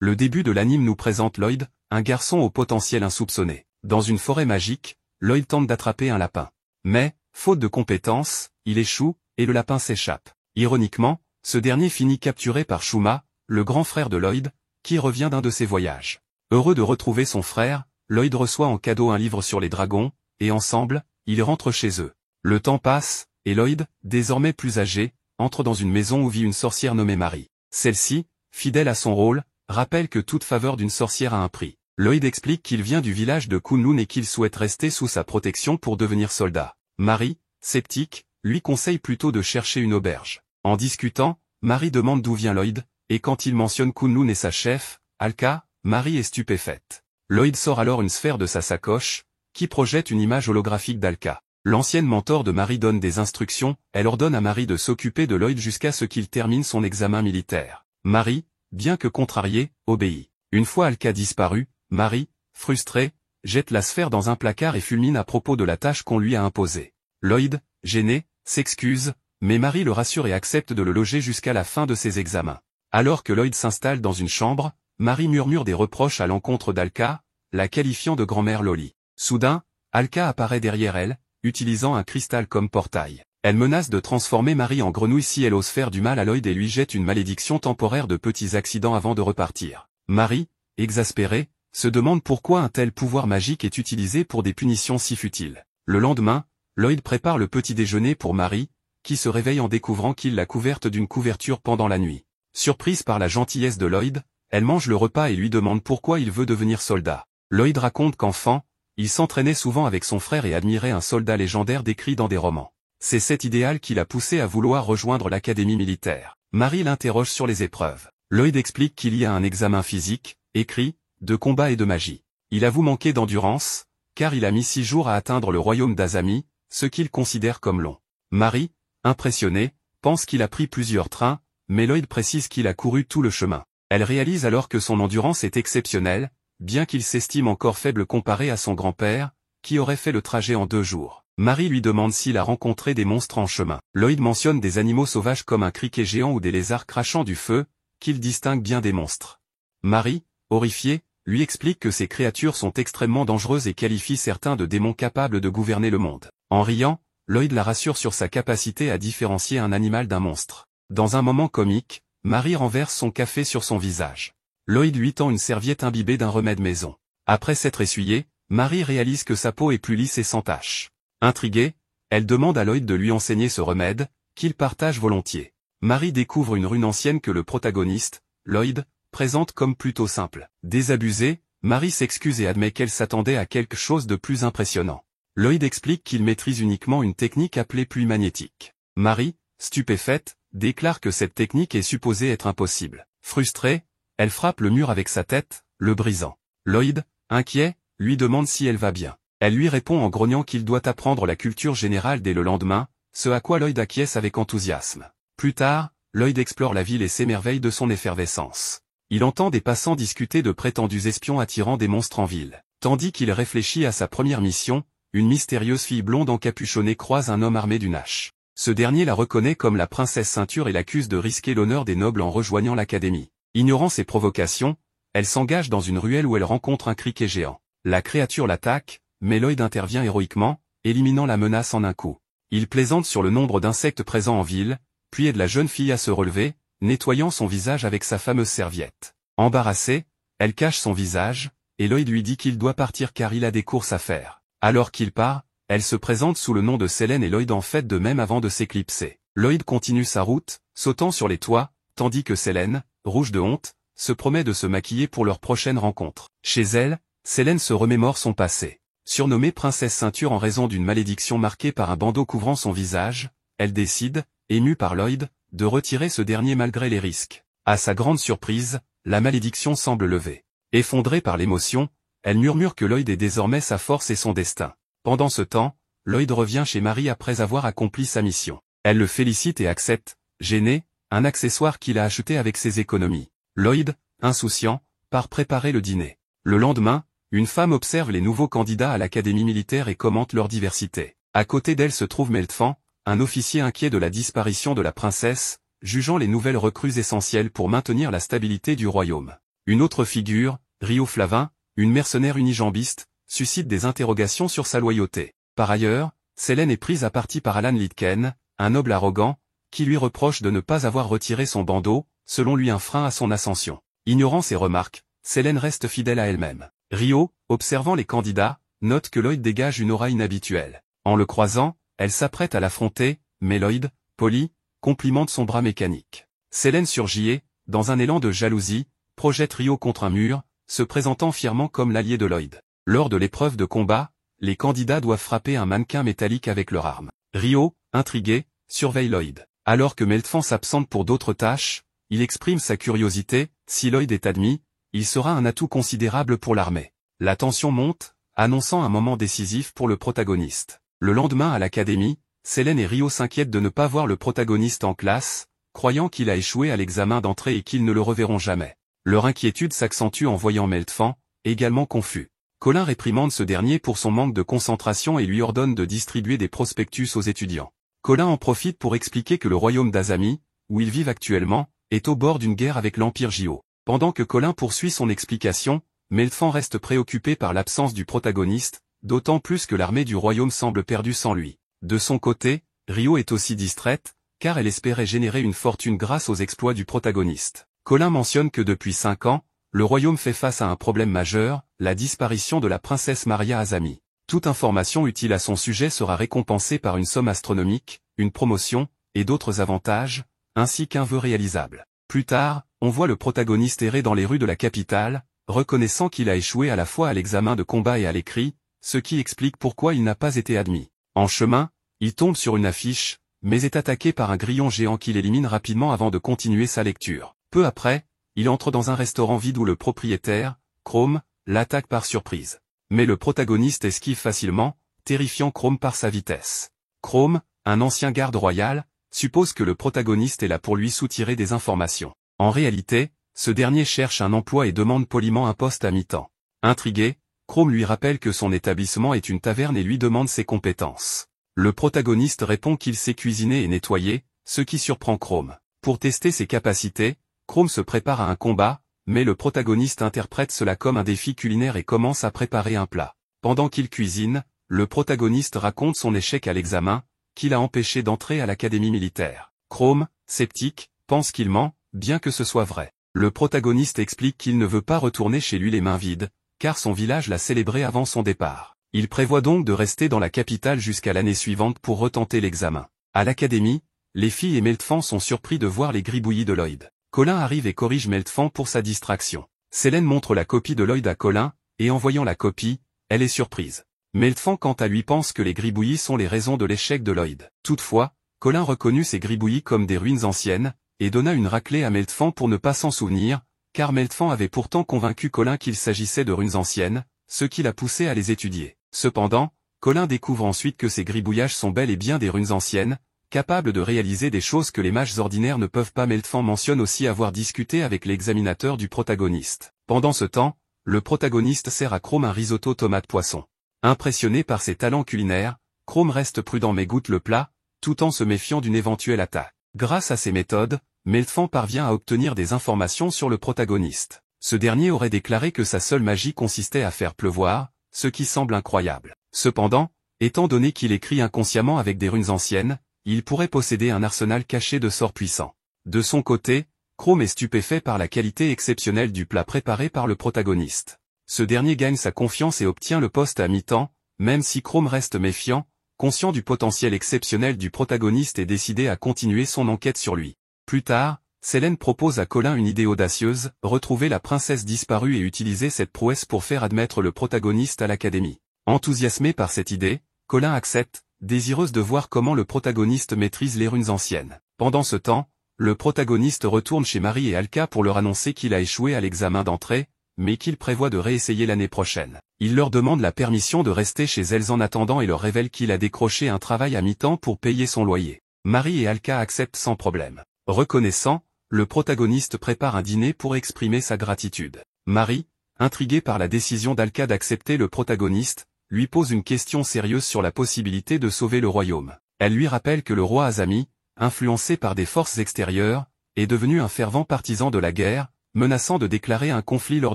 Le début de l'anime nous présente Lloyd, un garçon au potentiel insoupçonné. Dans une forêt magique, Lloyd tente d'attraper un lapin. Mais, faute de compétences, il échoue, et le lapin s'échappe. Ironiquement, ce dernier finit capturé par Shuma, le grand frère de Lloyd, qui revient d'un de ses voyages. Heureux de retrouver son frère, Lloyd reçoit en cadeau un livre sur les dragons, et ensemble, ils rentrent chez eux. Le temps passe, et Lloyd, désormais plus âgé, entre dans une maison où vit une sorcière nommée Marie. Celle-ci, fidèle à son rôle, rappelle que toute faveur d'une sorcière a un prix. Lloyd explique qu'il vient du village de Kunlun et qu'il souhaite rester sous sa protection pour devenir soldat. Marie, sceptique, lui conseille plutôt de chercher une auberge. En discutant, Marie demande d'où vient Lloyd, et quand il mentionne Kunlun et sa chef, Alka, Marie est stupéfaite. Lloyd sort alors une sphère de sa sacoche, qui projette une image holographique d'Alka. L'ancienne mentor de Marie donne des instructions, elle ordonne à Marie de s'occuper de Lloyd jusqu'à ce qu'il termine son examen militaire. Marie, bien que contrariée, obéit. Une fois Alka disparu, Marie, frustrée, jette la sphère dans un placard et fulmine à propos de la tâche qu'on lui a imposée. Lloyd, gêné, s'excuse, mais Marie le rassure et accepte de le loger jusqu'à la fin de ses examens. Alors que Lloyd s'installe dans une chambre, Marie murmure des reproches à l'encontre d'Alka, la qualifiant de grand-mère Loli. Soudain, Alka apparaît derrière elle, utilisant un cristal comme portail. Elle menace de transformer Marie en grenouille si elle ose faire du mal à Lloyd et lui jette une malédiction temporaire de petits accidents avant de repartir. Marie, exaspérée, se demande pourquoi un tel pouvoir magique est utilisé pour des punitions si futiles. Le lendemain, Lloyd prépare le petit déjeuner pour Marie, qui se réveille en découvrant qu'il l'a couverte d'une couverture pendant la nuit. Surprise par la gentillesse de Lloyd, elle mange le repas et lui demande pourquoi il veut devenir soldat. Lloyd raconte qu'enfant, il s'entraînait souvent avec son frère et admirait un soldat légendaire décrit dans des romans. C'est cet idéal qui l'a poussé à vouloir rejoindre l'académie militaire. Marie l'interroge sur les épreuves. Lloyd explique qu'il y a un examen physique, écrit, de combat et de magie. Il avoue manquer d'endurance, car il a mis 6 jours à atteindre le royaume d'Azami, ce qu'il considère comme long. Marie, impressionnée, pense qu'il a pris plusieurs trains, mais Lloyd précise qu'il a couru tout le chemin. Elle réalise alors que son endurance est exceptionnelle, bien qu'il s'estime encore faible comparé à son grand-père, qui aurait fait le trajet en 2 jours. Marie lui demande s'il a rencontré des monstres en chemin. Lloyd mentionne des animaux sauvages comme un criquet géant ou des lézards crachant du feu, qu'il distingue bien des monstres. Marie, horrifiée, lui explique que ces créatures sont extrêmement dangereuses et qualifie certains de démons capables de gouverner le monde. En riant, Lloyd la rassure sur sa capacité à différencier un animal d'un monstre. Dans un moment comique, Marie renverse son café sur son visage. Lloyd lui tend une serviette imbibée d'un remède maison. Après s'être essuyée, Marie réalise que sa peau est plus lisse et sans taches. Intriguée, elle demande à Lloyd de lui enseigner ce remède, qu'il partage volontiers. Marie découvre une rune ancienne que le protagoniste, Lloyd, présente comme plutôt simple. Désabusée, Marie s'excuse et admet qu'elle s'attendait à quelque chose de plus impressionnant. Lloyd explique qu'il maîtrise uniquement une technique appelée pluie magnétique. Marie, stupéfaite, déclare que cette technique est supposée être impossible. Frustrée, elle frappe le mur avec sa tête, le brisant. Lloyd, inquiet, lui demande si elle va bien. Elle lui répond en grognant qu'il doit apprendre la culture générale dès le lendemain, ce à quoi Lloyd acquiesce avec enthousiasme. Plus tard, Lloyd explore la ville et s'émerveille de son effervescence. Il entend des passants discuter de prétendus espions attirant des monstres en ville. Tandis qu'il réfléchit à sa première mission, une mystérieuse fille blonde encapuchonnée croise un homme armé d'une hache. Ce dernier la reconnaît comme la princesse Ceinture et l'accuse de risquer l'honneur des nobles en rejoignant l'académie. Ignorant ses provocations, elle s'engage dans une ruelle où elle rencontre un criquet géant. La créature l'attaque, mais Lloyd intervient héroïquement, éliminant la menace en un coup. Il plaisante sur le nombre d'insectes présents en ville, puis aide la jeune fille à se relever, nettoyant son visage avec sa fameuse serviette. Embarrassée, elle cache son visage, et Lloyd lui dit qu'il doit partir car il a des courses à faire. Alors qu'il part, elle se présente sous le nom de Selene et Lloyd en fait de même avant de s'éclipser. Lloyd continue sa route, sautant sur les toits, tandis que Selene, rouge de honte, se promet de se maquiller pour leur prochaine rencontre. Chez elle, Selene se remémore son passé. Surnommée princesse Ceinture en raison d'une malédiction marquée par un bandeau couvrant son visage, elle décide, émue par Lloyd, de retirer ce dernier malgré les risques. À sa grande surprise, la malédiction semble levée. Effondrée par l'émotion, elle murmure que Lloyd est désormais sa force et son destin. Pendant ce temps, Lloyd revient chez Marie après avoir accompli sa mission. Elle le félicite et accepte, gêné, un accessoire qu'il a acheté avec ses économies. Lloyd, insouciant, part préparer le dîner. Le lendemain, une femme observe les nouveaux candidats à l'académie militaire et commente leur diversité. À côté d'elle se trouve Meltfan, un officier inquiet de la disparition de la princesse, jugeant les nouvelles recrues essentielles pour maintenir la stabilité du royaume. Une autre figure, Rio Flavin, une mercenaire unijambiste, suscite des interrogations sur sa loyauté. Par ailleurs, Sélène est prise à partie par Alan Litken, un noble arrogant, qui lui reproche de ne pas avoir retiré son bandeau, selon lui un frein à son ascension. Ignorant ces remarques, Sélène reste fidèle à elle-même. Rio, observant les candidats, note que Lloyd dégage une aura inhabituelle. En le croisant, elle s'apprête à l'affronter, mais Lloyd, poli, complimente son bras mécanique. Sélène surgit et, dans un élan de jalousie, projette Rio contre un mur, se présentant fièrement comme l'allié de Lloyd. Lors de l'épreuve de combat, les candidats doivent frapper un mannequin métallique avec leur arme. Rio, intrigué, surveille Lloyd. Alors que Meltfan s'absente pour d'autres tâches, il exprime sa curiosité, si Lloyd est admis, il sera un atout considérable pour l'armée. La tension monte, annonçant un moment décisif pour le protagoniste. Le lendemain à l'académie, Sélène et Rio s'inquiètent de ne pas voir le protagoniste en classe, croyant qu'il a échoué à l'examen d'entrée et qu'ils ne le reverront jamais. Leur inquiétude s'accentue en voyant Meltfan, également confus. Colin réprimande ce dernier pour son manque de concentration et lui ordonne de distribuer des prospectus aux étudiants. Colin en profite pour expliquer que le royaume d'Azami, où ils vivent actuellement, est au bord d'une guerre avec l'Empire Jio. Pendant que Colin poursuit son explication, Meltfan reste préoccupé par l'absence du protagoniste, d'autant plus que l'armée du royaume semble perdue sans lui. De son côté, Rio est aussi distraite, car elle espérait générer une fortune grâce aux exploits du protagoniste. Colin mentionne que depuis 5 ans, le royaume fait face à un problème majeur, la disparition de la princesse Maria Azami. Toute information utile à son sujet sera récompensée par une somme astronomique, une promotion, et d'autres avantages, ainsi qu'un vœu réalisable. Plus tard, on voit le protagoniste errer dans les rues de la capitale, reconnaissant qu'il a échoué à la fois à l'examen de combat et à l'écrit, ce qui explique pourquoi il n'a pas été admis. En chemin, il tombe sur une affiche, mais est attaqué par un grillon géant qu'il élimine rapidement avant de continuer sa lecture. Peu après, il entre dans un restaurant vide où le propriétaire, Chrome, l'attaque par surprise. Mais le protagoniste esquive facilement, terrifiant Chrome par sa vitesse. Chrome, un ancien garde royal, suppose que le protagoniste est là pour lui soutirer des informations. En réalité, ce dernier cherche un emploi et demande poliment un poste à mi-temps. Intrigué, Chrome lui rappelle que son établissement est une taverne et lui demande ses compétences. Le protagoniste répond qu'il sait cuisiner et nettoyer, ce qui surprend Chrome. Pour tester ses capacités, Chrome se prépare à un combat, mais le protagoniste interprète cela comme un défi culinaire et commence à préparer un plat. Pendant qu'il cuisine, le protagoniste raconte son échec à l'examen, qui l'a empêché d'entrer à l'académie militaire. Chrome, sceptique, pense qu'il ment, bien que ce soit vrai. Le protagoniste explique qu'il ne veut pas retourner chez lui les mains vides, car son village l'a célébré avant son départ. Il prévoit donc de rester dans la capitale jusqu'à l'année suivante pour retenter l'examen. À l'académie, les filles et Meltfan sont surpris de voir les gribouillis de Lloyd. Colin arrive et corrige Meltfan pour sa distraction. Sélène montre la copie de Lloyd à Colin, et en voyant la copie, elle est surprise. Meltfan quant à lui pense que les gribouillis sont les raisons de l'échec de Lloyd. Toutefois, Colin reconnut ces gribouillis comme des ruines anciennes, et donna une raclée à Meltfan pour ne pas s'en souvenir, car Meltfan avait pourtant convaincu Colin qu'il s'agissait de ruines anciennes, ce qui l'a poussé à les étudier. Cependant, Colin découvre ensuite que ces gribouillages sont bel et bien des ruines anciennes, capables de réaliser des choses que les mages ordinaires ne peuvent pas. Meltfan mentionne aussi avoir discuté avec l'examinateur du protagoniste. Pendant ce temps, le protagoniste sert à Chrome un risotto tomate-poisson. Impressionné par ses talents culinaires, Chrome reste prudent mais goûte le plat, tout en se méfiant d'une éventuelle attaque. Grâce à ces méthodes, Meltfan parvient à obtenir des informations sur le protagoniste. Ce dernier aurait déclaré que sa seule magie consistait à faire pleuvoir, ce qui semble incroyable. Cependant, étant donné qu'il écrit inconsciemment avec des runes anciennes, il pourrait posséder un arsenal caché de sorts puissants. De son côté, Chrome est stupéfait par la qualité exceptionnelle du plat préparé par le protagoniste. Ce dernier gagne sa confiance et obtient le poste à mi-temps, même si Chrome reste méfiant, conscient du potentiel exceptionnel du protagoniste et décidé à continuer son enquête sur lui. Plus tard, Sélène propose à Colin une idée audacieuse, retrouver la princesse disparue et utiliser cette prouesse pour faire admettre le protagoniste à l'académie. Enthousiasmé par cette idée, Colin accepte, désireuse de voir comment le protagoniste maîtrise les runes anciennes. Pendant ce temps, le protagoniste retourne chez Marie et Alka pour leur annoncer qu'il a échoué à l'examen d'entrée, mais qu'il prévoit de réessayer l'année prochaine. Il leur demande la permission de rester chez elles en attendant et leur révèle qu'il a décroché un travail à mi-temps pour payer son loyer. Marie et Alka acceptent sans problème. Reconnaissant, le protagoniste prépare un dîner pour exprimer sa gratitude. Marie, intriguée par la décision d'Alka d'accepter le protagoniste, lui pose une question sérieuse sur la possibilité de sauver le royaume. Elle lui rappelle que le roi Azami, influencé par des forces extérieures, est devenu un fervent partisan de la guerre, menaçant de déclarer un conflit lors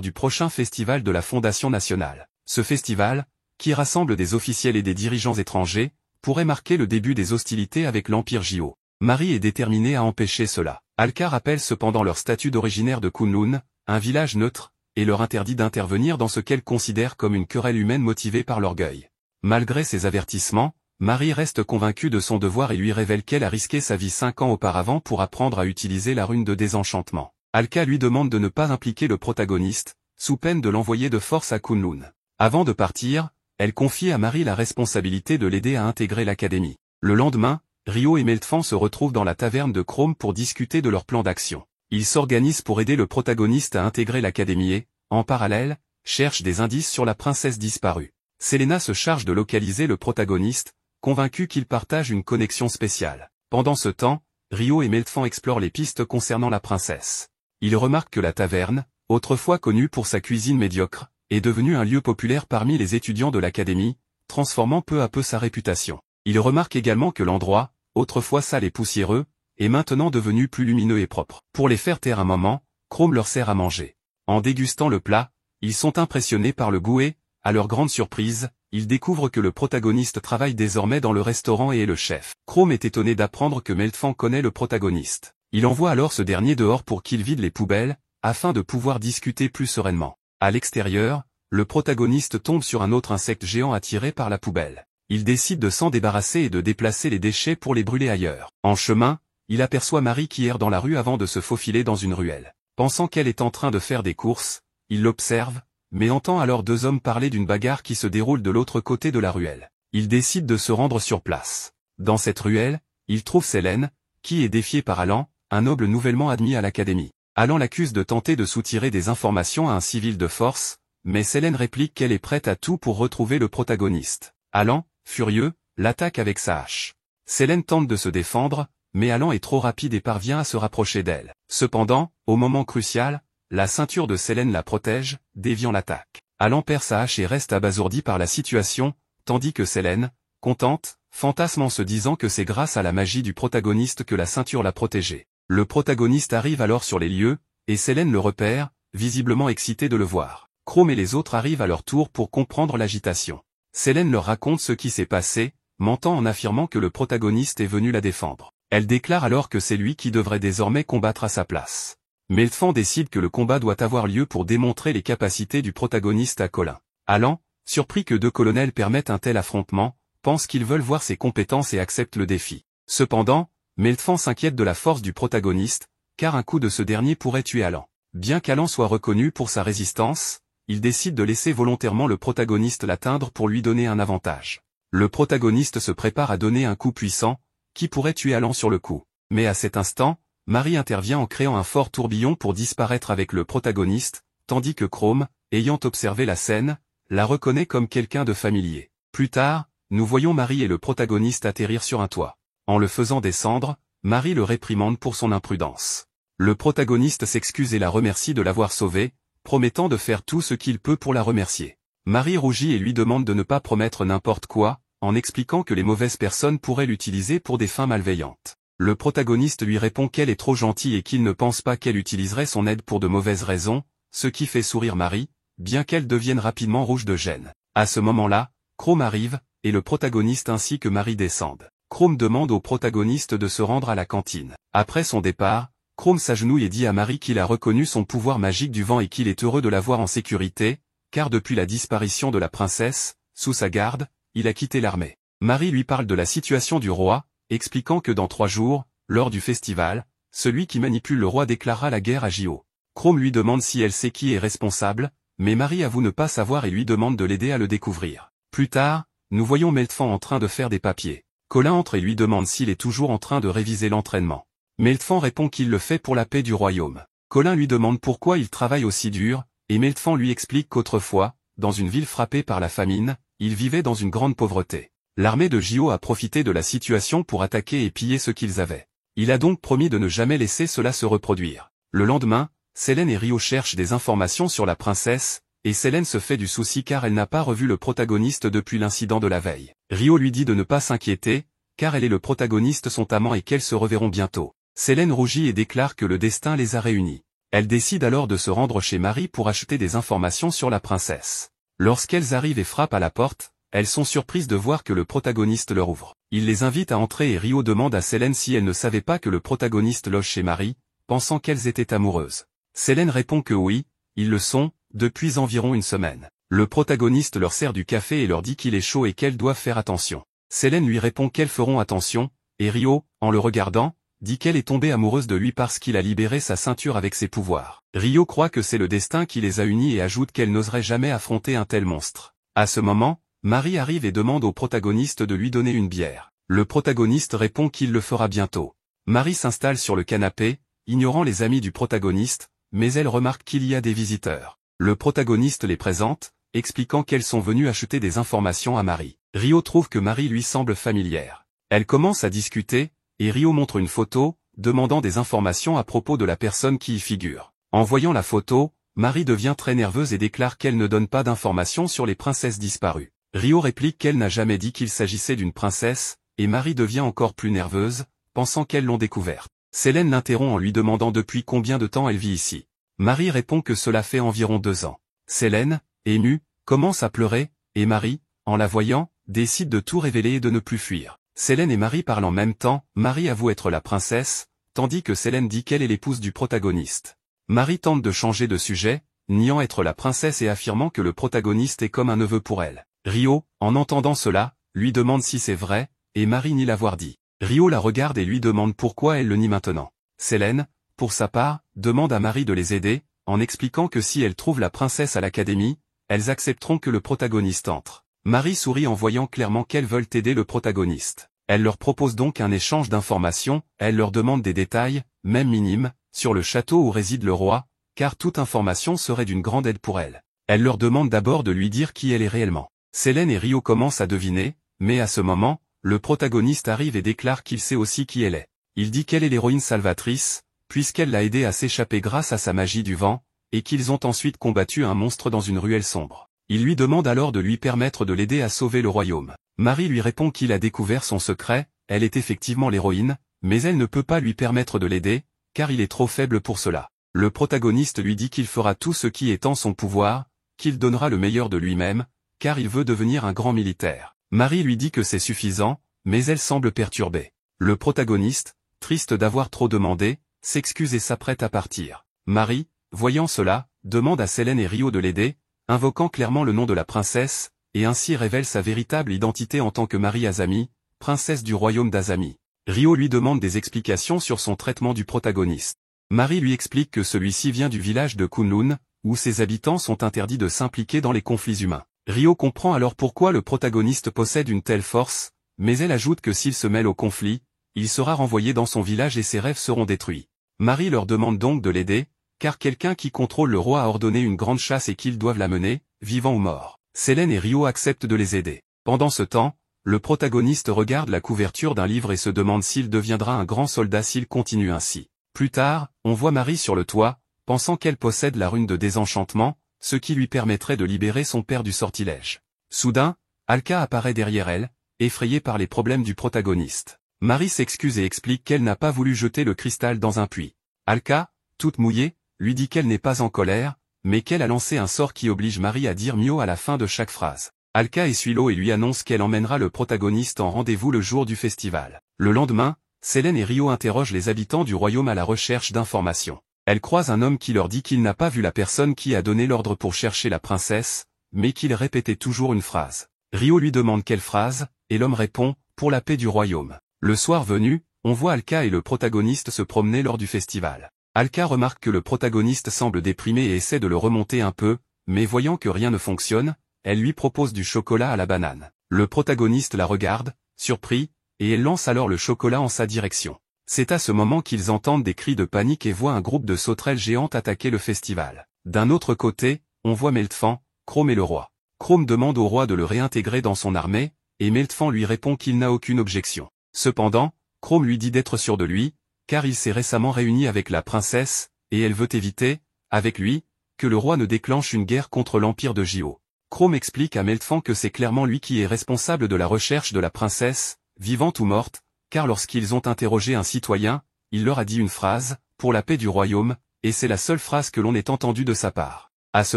du prochain festival de la Fondation nationale. Ce festival, qui rassemble des officiels et des dirigeants étrangers, pourrait marquer le début des hostilités avec l'Empire Jio. Marie est déterminée à empêcher cela. Alka rappelle cependant leur statut d'originaire de Kunlun, un village neutre, et leur interdit d'intervenir dans ce qu'elle considère comme une querelle humaine motivée par l'orgueil. Malgré ces avertissements, Marie reste convaincue de son devoir et lui révèle qu'elle a risqué sa vie 5 ans auparavant pour apprendre à utiliser la rune de désenchantement. Alka lui demande de ne pas impliquer le protagoniste, sous peine de l'envoyer de force à Kunlun. Avant de partir, elle confie à Marie la responsabilité de l'aider à intégrer l'académie. Le lendemain, Ryo et Meltfan se retrouvent dans la taverne de Chrome pour discuter de leur plan d'action. Ils s'organisent pour aider le protagoniste à intégrer l'académie et, en parallèle, cherchent des indices sur la princesse disparue. Selena se charge de localiser le protagoniste, convaincu qu'il partage une connexion spéciale. Pendant ce temps, Ryo et Meltfan explorent les pistes concernant la princesse. Ils remarquent que la taverne, autrefois connue pour sa cuisine médiocre, est devenue un lieu populaire parmi les étudiants de l'académie, transformant peu à peu sa réputation. Ils remarquent également que l'endroit, autrefois sale et poussiéreux, est maintenant devenu plus lumineux et propre. Pour les faire taire un moment, Chrome leur sert à manger. En dégustant le plat, ils sont impressionnés par le goût et, à leur grande surprise, ils découvrent que le protagoniste travaille désormais dans le restaurant et est le chef. Chrome est étonné d'apprendre que Meltfan connaît le protagoniste. Il envoie alors ce dernier dehors pour qu'il vide les poubelles, afin de pouvoir discuter plus sereinement. À l'extérieur, le protagoniste tombe sur un autre insecte géant attiré par la poubelle. Il décide de s'en débarrasser et de déplacer les déchets pour les brûler ailleurs. En chemin, il aperçoit Marie qui erre dans la rue avant de se faufiler dans une ruelle. Pensant qu'elle est en train de faire des courses, il l'observe, mais entend alors deux hommes parler d'une bagarre qui se déroule de l'autre côté de la ruelle. Il décide de se rendre sur place. Dans cette ruelle, il trouve Selene, qui est défiée par Alan, un noble nouvellement admis à l'académie. Alan l'accuse de tenter de soutirer des informations à un civil de force, mais Selene réplique qu'elle est prête à tout pour retrouver le protagoniste. Alan, furieux, l'attaque avec sa hache. Selene tente de se défendre, mais Alan est trop rapide et parvient à se rapprocher d'elle. Cependant, au moment crucial, la ceinture de Selene la protège, déviant l'attaque. Alan perd sa hache et reste abasourdi par la situation, tandis que Selene, contente, fantasme en se disant que c'est grâce à la magie du protagoniste que la ceinture l'a protégée. Le protagoniste arrive alors sur les lieux, et Selene le repère, visiblement excité de le voir. Chrome et les autres arrivent à leur tour pour comprendre l'agitation. Selene leur raconte ce qui s'est passé, mentant en affirmant que le protagoniste est venu la défendre. Elle déclare alors que c'est lui qui devrait désormais combattre à sa place. Meltfan décide que le combat doit avoir lieu pour démontrer les capacités du protagoniste à Colin. Alan, surpris que deux colonels permettent un tel affrontement, pense qu'ils veulent voir ses compétences et accepte le défi. Cependant, Meltfan s'inquiète de la force du protagoniste, car un coup de ce dernier pourrait tuer Alan. Bien qu'Alan soit reconnu pour sa résistance, il décide de laisser volontairement le protagoniste l'atteindre pour lui donner un avantage. Le protagoniste se prépare à donner un coup puissant, qui pourrait tuer Alan sur le coup. Mais à cet instant, Marie intervient en créant un fort tourbillon pour disparaître avec le protagoniste, tandis que Chrome, ayant observé la scène, la reconnaît comme quelqu'un de familier. Plus tard, nous voyons Marie et le protagoniste atterrir sur un toit. En le faisant descendre, Marie le réprimande pour son imprudence. Le protagoniste s'excuse et la remercie de l'avoir sauvée, promettant de faire tout ce qu'il peut pour la remercier. Marie rougit et lui demande de ne pas promettre n'importe quoi, en expliquant que les mauvaises personnes pourraient l'utiliser pour des fins malveillantes. Le protagoniste lui répond qu'elle est trop gentille et qu'il ne pense pas qu'elle utiliserait son aide pour de mauvaises raisons, ce qui fait sourire Marie, bien qu'elle devienne rapidement rouge de gêne. À ce moment-là, Chrome arrive, et le protagoniste ainsi que Marie descendent. Chrome demande au protagoniste de se rendre à la cantine. Après son départ, Chrome s'agenouille et dit à Marie qu'il a reconnu son pouvoir magique du vent et qu'il est heureux de la voir en sécurité, car depuis la disparition de la princesse, sous sa garde, il a quitté l'armée. Marie lui parle de la situation du roi, expliquant que dans 3 jours, lors du festival, celui qui manipule le roi déclarera la guerre à Jio. Chrome lui demande si elle sait qui est responsable, mais Marie avoue ne pas savoir et lui demande de l'aider à le découvrir. Plus tard, nous voyons Meltfan en train de faire des papiers. Colin entre et lui demande s'il est toujours en train de réviser l'entraînement. Meltfan répond qu'il le fait pour la paix du royaume. Colin lui demande pourquoi il travaille aussi dur, et Meltfan lui explique qu'autrefois, dans une ville frappée par la famine, il vivait dans une grande pauvreté. L'armée de Jio a profité de la situation pour attaquer et piller ce qu'ils avaient. Il a donc promis de ne jamais laisser cela se reproduire. Le lendemain, Selene et Ryo cherchent des informations sur la princesse, et Selene se fait du souci car elle n'a pas revu le protagoniste depuis l'incident de la veille. Ryo lui dit de ne pas s'inquiéter, car elle et le protagoniste sont amants et qu'elles se reverront bientôt. Selene rougit et déclare que le destin les a réunis. Elles décident alors de se rendre chez Marie pour acheter des informations sur la princesse. Lorsqu'elles arrivent et frappent à la porte, elles sont surprises de voir que le protagoniste leur ouvre. Il les invite à entrer et Rio demande à Selene si elle ne savait pas que le protagoniste loge chez Marie, pensant qu'elles étaient amoureuses. Selene répond que oui, ils le sont, depuis environ une semaine. Le protagoniste leur sert du café et leur dit qu'il est chaud et qu'elles doivent faire attention. Selene lui répond qu'elles feront attention, et Rio, en le regardant, dit qu'elle est tombée amoureuse de lui parce qu'il a libéré sa ceinture avec ses pouvoirs. Rio croit que c'est le destin qui les a unis et ajoute qu'elle n'oserait jamais affronter un tel monstre. À ce moment, Marie arrive et demande au protagoniste de lui donner une bière. Le protagoniste répond qu'il le fera bientôt. Marie s'installe sur le canapé, ignorant les amis du protagoniste, mais elle remarque qu'il y a des visiteurs. Le protagoniste les présente, expliquant qu'elles sont venues acheter des informations à Marie. Rio trouve que Marie lui semble familière. Elle commence à discuter, et Rio montre une photo, demandant des informations à propos de la personne qui y figure. En voyant la photo, Marie devient très nerveuse et déclare qu'elle ne donne pas d'informations sur les princesses disparues. Rio réplique qu'elle n'a jamais dit qu'il s'agissait d'une princesse, et Marie devient encore plus nerveuse, pensant qu'elles l'ont découverte. Selene l'interrompt en lui demandant depuis combien de temps elle vit ici. Marie répond que cela fait environ 2 ans. Selene, émue, commence à pleurer, et Marie, en la voyant, décide de tout révéler et de ne plus fuir. Selene et Marie parlent en même temps, Marie avoue être la princesse, tandis que Selene dit qu'elle est l'épouse du protagoniste. Marie tente de changer de sujet, niant être la princesse et affirmant que le protagoniste est comme un neveu pour elle. Rio, en entendant cela, lui demande si c'est vrai, et Marie nie l'avoir dit. Rio la regarde et lui demande pourquoi elle le nie maintenant. Selene, pour sa part, demande à Marie de les aider, en expliquant que si elles trouvent la princesse à l'académie, elles accepteront que le protagoniste entre. Marie sourit en voyant clairement qu'elles veulent aider le protagoniste. Elle leur propose donc un échange d'informations, elle leur demande des détails, même minimes, sur le château où réside le roi, car toute information serait d'une grande aide pour elle. Elle leur demande d'abord de lui dire qui elle est réellement. Selene et Rio commencent à deviner, mais à ce moment, le protagoniste arrive et déclare qu'il sait aussi qui elle est. Il dit qu'elle est l'héroïne salvatrice, puisqu'elle l'a aidé à s'échapper grâce à sa magie du vent, et qu'ils ont ensuite combattu un monstre dans une ruelle sombre. Il lui demande alors de lui permettre de l'aider à sauver le royaume. Marie lui répond qu'il a découvert son secret, elle est effectivement l'héroïne, mais elle ne peut pas lui permettre de l'aider, car il est trop faible pour cela. Le protagoniste lui dit qu'il fera tout ce qui est en son pouvoir, qu'il donnera le meilleur de lui-même, car il veut devenir un grand militaire. Marie lui dit que c'est suffisant, mais elle semble perturbée. Le protagoniste, triste d'avoir trop demandé, s'excuse et s'apprête à partir. Marie, voyant cela, demande à Selene et Rio de l'aider, invoquant clairement le nom de la princesse, et ainsi révèle sa véritable identité en tant que Marie Azami, princesse du royaume d'Azami. Rio lui demande des explications sur son traitement du protagoniste. Marie lui explique que celui-ci vient du village de Kunlun, où ses habitants sont interdits de s'impliquer dans les conflits humains. Rio comprend alors pourquoi le protagoniste possède une telle force, mais elle ajoute que s'il se mêle au conflit, il sera renvoyé dans son village et ses rêves seront détruits. Marie leur demande donc de l'aider, car quelqu'un qui contrôle le roi a ordonné une grande chasse et qu'ils doivent la mener, vivant ou mort. Selene et Rio acceptent de les aider. Pendant ce temps, le protagoniste regarde la couverture d'un livre et se demande s'il deviendra un grand soldat s'il continue ainsi. Plus tard, on voit Marie sur le toit, pensant qu'elle possède la rune de désenchantement, ce qui lui permettrait de libérer son père du sortilège. Soudain, Alka apparaît derrière elle, effrayée par les problèmes du protagoniste. Marie s'excuse et explique qu'elle n'a pas voulu jeter le cristal dans un puits. Alka, toute mouillée, lui dit qu'elle n'est pas en colère, mais qu'elle a lancé un sort qui oblige Marie à dire Mio à la fin de chaque phrase. Alka essuie l'eau et lui annonce qu'elle emmènera le protagoniste en rendez-vous le jour du festival. Le lendemain, Selene et Rio interrogent les habitants du royaume à la recherche d'informations. Elles croisent un homme qui leur dit qu'il n'a pas vu la personne qui a donné l'ordre pour chercher la princesse, mais qu'il répétait toujours une phrase. Rio lui demande quelle phrase, et l'homme répond, pour la paix du royaume. Le soir venu, on voit Alka et le protagoniste se promener lors du festival. Alka remarque que le protagoniste semble déprimé et essaie de le remonter un peu, mais voyant que rien ne fonctionne, elle lui propose du chocolat à la banane. Le protagoniste la regarde, surpris, et elle lance alors le chocolat en sa direction. C'est à ce moment qu'ils entendent des cris de panique et voient un groupe de sauterelles géantes attaquer le festival. D'un autre côté, on voit Meltfan, Chrome et le roi. Chrome demande au roi de le réintégrer dans son armée, et Meltfan lui répond qu'il n'a aucune objection. Cependant, Chrome lui dit d'être sûr de lui, car il s'est récemment réuni avec la princesse, et elle veut éviter, avec lui, que le roi ne déclenche une guerre contre l'empire de Jio. Chrome explique à Meltfan que c'est clairement lui qui est responsable de la recherche de la princesse, vivante ou morte, car lorsqu'ils ont interrogé un citoyen, il leur a dit une phrase, pour la paix du royaume, et c'est la seule phrase que l'on ait entendue de sa part. À ce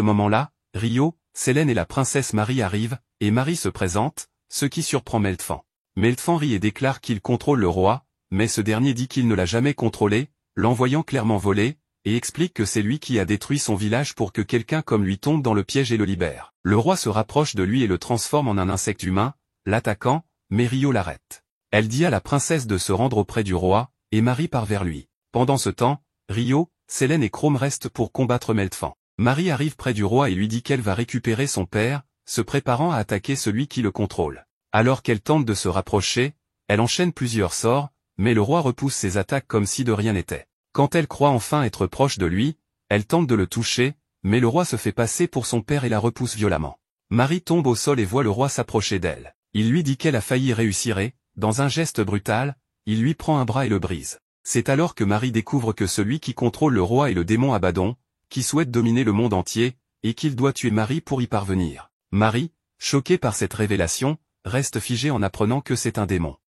moment-là, Rio, Sélène et la princesse Marie arrivent, et Marie se présente, ce qui surprend Meltfan. Meltfan rit et déclare qu'il contrôle le roi, mais ce dernier dit qu'il ne l'a jamais contrôlé, l'envoyant clairement voler, et explique que c'est lui qui a détruit son village pour que quelqu'un comme lui tombe dans le piège et le libère. Le roi se rapproche de lui et le transforme en un insecte humain, l'attaquant, mais Rio l'arrête. Elle dit à la princesse de se rendre auprès du roi, et Marie part vers lui. Pendant ce temps, Rio, Sélène et Chrome restent pour combattre Meltfan. Marie arrive près du roi et lui dit qu'elle va récupérer son père, se préparant à attaquer celui qui le contrôle. Alors qu'elle tente de se rapprocher, elle enchaîne plusieurs sorts, mais le roi repousse ses attaques comme si de rien n'était. Quand elle croit enfin être proche de lui, elle tente de le toucher, mais le roi se fait passer pour son père et la repousse violemment. Marie tombe au sol et voit le roi s'approcher d'elle. Il lui dit qu'elle a failli réussir et, dans un geste brutal, il lui prend un bras et le brise. C'est alors que Marie découvre que celui qui contrôle le roi est le démon Abaddon, qui souhaite dominer le monde entier, et qu'il doit tuer Marie pour y parvenir. Marie, choquée par cette révélation, reste figée en apprenant que c'est un démon.